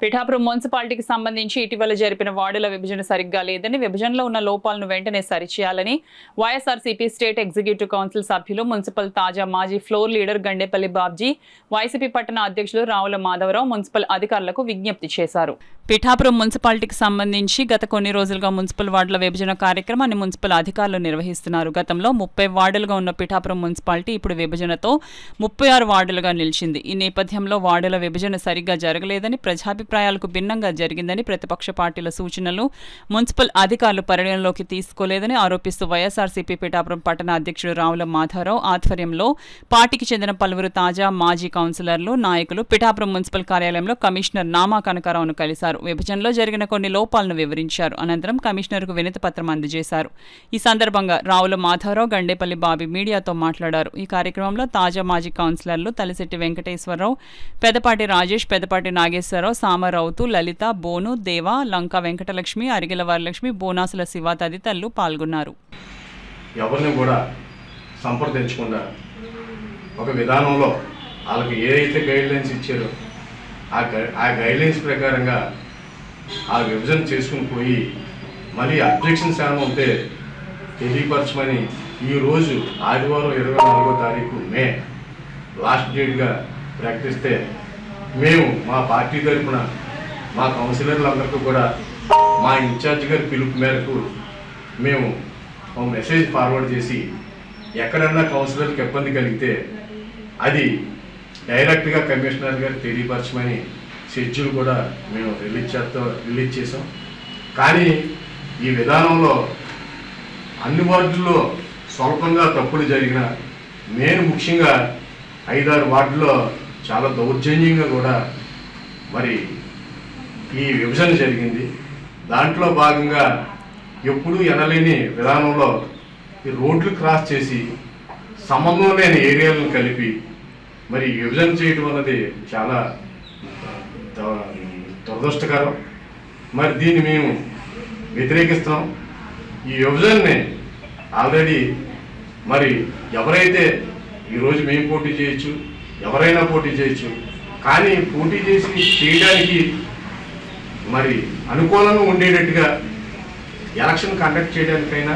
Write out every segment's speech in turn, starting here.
పిఠాపురం మున్సిపాలిటీకి సంబంధించి ఇటీవల జరిపిన వార్డుల విభజన సరిగ్గా లేదని, విభజనలో ఉన్న లోపాలను వెంటనే సరిచేయాలని వైఎస్ఆర్సీపీ స్టేట్ ఎగ్జిక్యూటివ్ కౌన్సిల్ సభ్యులు, మున్సిపల్ తాజా మాజీ floor leader Gandepalli Babji, YCP పట్టణ అధ్యక్షులు రావుల మాధవరావు మున్సిపల్ అధికారులకు విజ్ఞప్తి చేశారు. పిఠాపురం మున్సిపాలిటీకి సంబంధించి గత కొన్ని రోజులుగా మున్సిపల్ వార్డుల విభజన కార్యక్రమాన్ని మున్సిపల్ అధికారులు నిర్వహిస్తున్నారు. గతంలో 30 వార్డులుగా ఉన్న పిఠాపురం మున్సిపాలిటీ ఇప్పుడు విభజనతో 36 వార్డులుగా నిలిచింది. ఈ నేపథ్యంలో వార్డుల విభజన సరిగ్గా జరగలేదని, ప్రజాభిప్రాయాలకు భిన్నంగా జరిగిందని, ప్రతిపక్ష పార్టీల సూచనలు మున్సిపల్ అధికారులు పరిగణలోకి తీసుకోలేదని ఆరోపిస్తూ వైఎస్ఆర్సీపీ పిఠాపురం పట్టణ అధ్యక్షుడు రావుల మాధవరావు ఆధ్వర్యంలో పార్టీకి చెందిన పలువురు తాజా మాజీ కౌన్సిలర్లు, నాయకులు పిఠాపురం మున్సిపల్ కార్యాలయంలో కమిషనర్ నామా కనకారావును కలిశారు. విభజనలో జరిగిన కొన్ని లోపాలను వివరించారు. అనంతరం కమిషనర్కు వినతి పత్రం అందజేశారు. ఈ సందర్భంగా రావుల మాధవరావు, గండేపల్లి బాబీ మీడియాతో మాట్లాడారు. ఈ కార్యక్రమంలో తాజా మాజీ కౌన్సిలర్లు తలశెట్టి వెంకటేశ్వరరావు, పెదపాటి రాజేష్, పెదపాటి నాగేశ్వరరావు, సామరౌతు, లలిత, బోను, దేవ, లంక వెంకటలక్ష్మి, అరిగిల వరలక్ష్మి, బోనాసుల శివ తదితరులు పాల్గొన్నారు. ఎవరిని కూడా సంప్రదించకుండా ఒక విధానంలో వాళ్ళకి ఏ అయితే గైడ్లైన్స్ ఇచ్చారో ఆ గైడ్లైన్స్ ప్రకారంగా ఆ విభజన చేసుకుని పోయి మళ్ళీ అబ్జెక్షన్స్ ఏమైనా ఉంటే తెలియపరచమని ఈరోజు ఆదివారం 24వ తారీఖు మే లాస్ట్ డేట్గా ప్రకటిస్తే మేము మా పార్టీ తరఫున మా కౌన్సిలర్లందరికీ కూడా మా ఇన్ఛార్జ్ గారి పిలుపు మేరకు మేము ఒక మెసేజ్ ఫార్వర్డ్ చేసి ఎక్కడన్నా కౌన్సిలర్కి ఇబ్బంది కలిగితే అది డైరెక్ట్గా కమిషనర్ గారు తెలియపరచమని షెడ్యూల్ కూడా మేము రిలీజ్ చేసాం. కానీ ఈ విధానంలో అన్ని వార్డుల్లో స్వల్పంగా తప్పులు జరిగిన ముఖ్యంగా 5-6 వార్డుల్లో చాలా దౌర్జన్యంగా కూడా మరి ఈ విభజన జరిగింది. దాంట్లో భాగంగా ఎప్పుడూ ఎనలేని విధానంలో ఈ రోడ్లు క్రాస్ చేసి సంబంధం లేని ఏరియాలను కలిపి మరి విభజన చేయడం అన్నది చాలా దురదృష్టకరం. మరి దీన్ని మేము వ్యతిరేకిస్తున్నాం. ఈ విభజనని ఆల్రెడీ మరి ఎవరైతే ఈరోజు మేము పోటీ చేయొచ్చు, ఎవరైనా పోటీ చేయొచ్చు, కానీ పోటీ చేయడానికి మరి అనుకూలంగా ఉండేటట్టుగా ఎలక్షన్ కండక్ట్ చేయడానికైనా,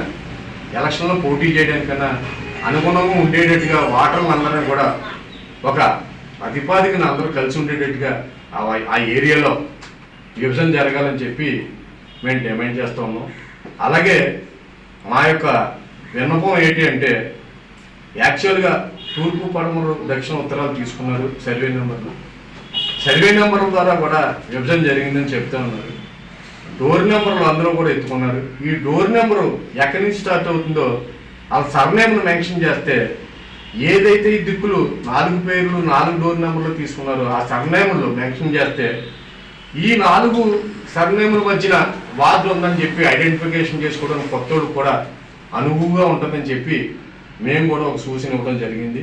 ఎలక్షన్లో పోటీ చేయడానికైనా అనుగుణంగా ఉండేటట్టుగా ఓటర్లందరినీ కూడా ఒక ప్రతిపాదికను అందరూ కలిసి ఉండేటట్టుగా ఆ ఏరియాలో విభజన జరగాలని చెప్పి మేము డిమాండ్ చేస్తూ ఉన్నాం. అలాగే మా యొక్క విన్నపం ఏంటి అంటే, యాక్చువల్గా తూర్పు, పడమర, దక్షిణ, ఉత్తరాలు తీసుకున్నారు సర్వే నెంబర్ల ద్వారా కూడా విభజన జరిగిందని చెప్తూ ఉన్నారు. డోర్ నెంబర్లు అందరూ కూడా ఎత్తుకున్నారు. ఈ డోర్ నెంబరు ఎక్కడి నుంచి స్టార్ట్ అవుతుందో వాళ్ళ సర్నేమ్ను మెన్షన్ చేస్తే ఏదైతే ఈ దిక్కులు 4 పేర్లు 4 డోర్ నెంబర్లు తీసుకున్నారో ఆ సర్నేములు మెన్షన్ చేస్తే ఈ 4 సర్నేముల మధ్యన వార్డు ఉందని చెప్పి ఐడెంటిఫికేషన్ చేసుకోవడానికి కొత్తోడు కూడా అనువుగా ఉంటుందని చెప్పి మేము కూడా ఒక సూచన ఇవ్వడం జరిగింది.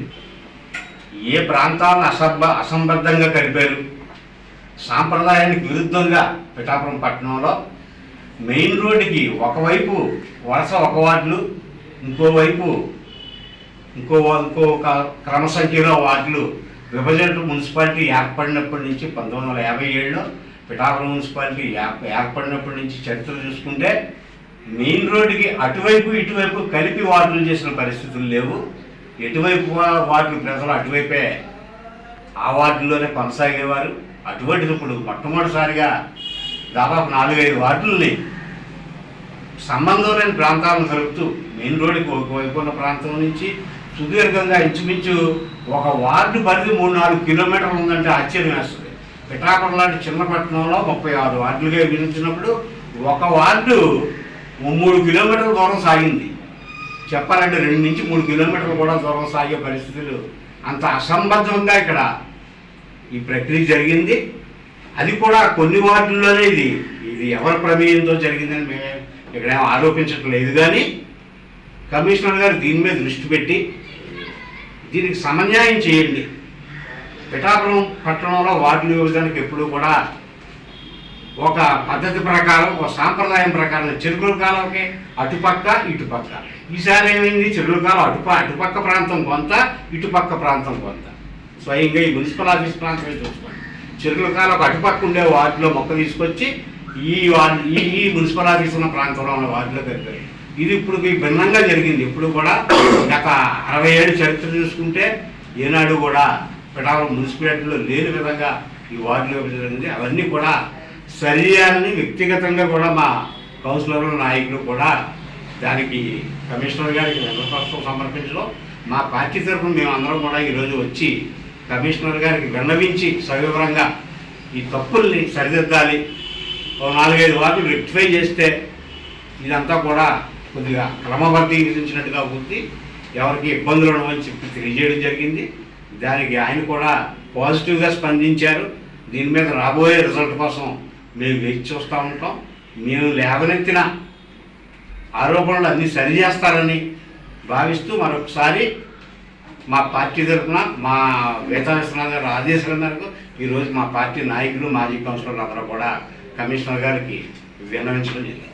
ఏ ప్రాంతాలను అసంబద్ధంగా కలిపారు, సాంప్రదాయానికి విరుద్ధంగా పిఠాపురం పట్టణంలో మెయిన్ రోడ్డుకి ఒకవైపు వరుస ఒక వార్డులు, ఇంకో క్రమ సంఖ్యలో వార్డులు విభజన మున్సిపాలిటీ ఏర్పడినప్పటి నుంచి 1957లో పిఠాపురం మున్సిపాలిటీ ఏర్పడినప్పటి నుంచి చరిత్ర చూసుకుంటే మెయిన్ రోడ్డుకి అటువైపు ఇటువైపు కలిపి వార్డులు చేసిన పరిస్థితులు లేవు. ఎటువైపు వార్డులు ప్రజలు అటువైపే ఆ వార్డుల్లోనే కొనసాగేవారు. అటువంటిది ఇప్పుడు మొట్టమొదటిసారిగా దాదాపు 4-5 వార్డుల్ని సంబంధం లేని ప్రాంతాలను కలుపుతూ మెయిన్ రోడ్డుకి ఒకవైపు ఉన్న ప్రాంతం నుంచి సుదీర్ఘంగా ఇంచుమించు ఒక వార్డు పరిధి 3-4 కిలోమీటర్లు ఉందంటే ఆశ్చర్యం వేస్తుంది. పిఠాపురం లాంటి చిన్న పట్టణంలో 36 వార్డులుగా విభజించినప్పుడు ఒక వార్డు 3 కిలోమీటర్ల దూరం సాగింది. చెప్పాలంటే 2 నుంచి 3 కిలోమీటర్లు కూడా దూరం సాగే పరిస్థితులు, అంత అసంబద్ధంగా ఇక్కడ ఈ ప్రక్రియ జరిగింది. అది కూడా కొన్ని వార్డుల్లోనే ఇది ఎవరి ప్రమేయంతో జరిగిందని మేము ఇక్కడేమో ఆరోపించడం లేదు. కానీ కమిషనర్ గారు దీని మీద దృష్టి పెట్టి దీనికి సమన్యాయం చేయండి. పిఠాపురం పట్టణంలో వార్డుల విభజనకు ఎప్పుడు కూడా ఒక పద్ధతి ప్రకారం, ఒక సాంప్రదాయం ప్రకారం చెరుకుల కాలంకి అటుపక్క ఇటుపక్క. ఈసారి ఏమైంది, చెరుకుల కాలం అటుపక్క ప్రాంతం కొంత, ఇటుపక్క ప్రాంతం కొంత. స్వయంగా ఈ మున్సిపల్ ఆఫీస్ ప్రాంతమే చూసుకోండి. చిరులకాల ఒక అటుపక్క ఉండే వార్డులో మొక్క తీసుకొచ్చి ఈ మున్సిపల్ ఆఫీస్ ఉన్న ప్రాంతంలో ఉన్న వార్డులో కలిపారు. ఇది ఇప్పుడు భిన్నంగా జరిగింది. ఇప్పుడు కూడా గత 60 ఏళ్ళు చరిత్ర చూసుకుంటే ఏనాడు కూడా పిఠాపురం మున్సిపాలిటీలో లేని విధంగా ఈ వార్డులో జరిగింది. అవన్నీ కూడా సరిచేయాలని వ్యక్తిగతంగా కూడా మా కౌన్సిలర్లు నాయకులు కూడా దానికి కమిషనర్ గారికి విన్నపం సమర్పించడం, మా పార్టీ తరఫున మేమందరం కూడా ఈరోజు వచ్చి కమిషనర్ గారికి విన్నవించి సవివరంగా ఈ తప్పుల్ని సరిదిద్దాలి, 4-5 వార్డులు రెక్టిఫై చేస్తే ఇదంతా కూడా కొద్దిగా క్రమబద్ధీకరించినట్టుగా ఉంది, ఎవరికి ఇబ్బందులు ఉండవని చెప్పి తెలియజేయడం జరిగింది. దానికి ఆయన కూడా పాజిటివ్గా స్పందించారు. దీని మీద రాబోయే రిజల్ట్ కోసం మేము వేచి చూస్తూ ఉంటాం. మేము లేవనెత్తిన ఆరోపణలు అన్నీ సరిచేస్తారని భావిస్తూ మరొకసారి మా పార్టీ తరఫున మా వేతా విశ్వనాథ్ గారి ఆదేశాల మేరకు ఈరోజు మా పార్టీ నాయకులు మాజీ కౌన్సిలర్లు అందరూ కూడా కమిషనర్ గారికి విన్నవించడం జరిగింది.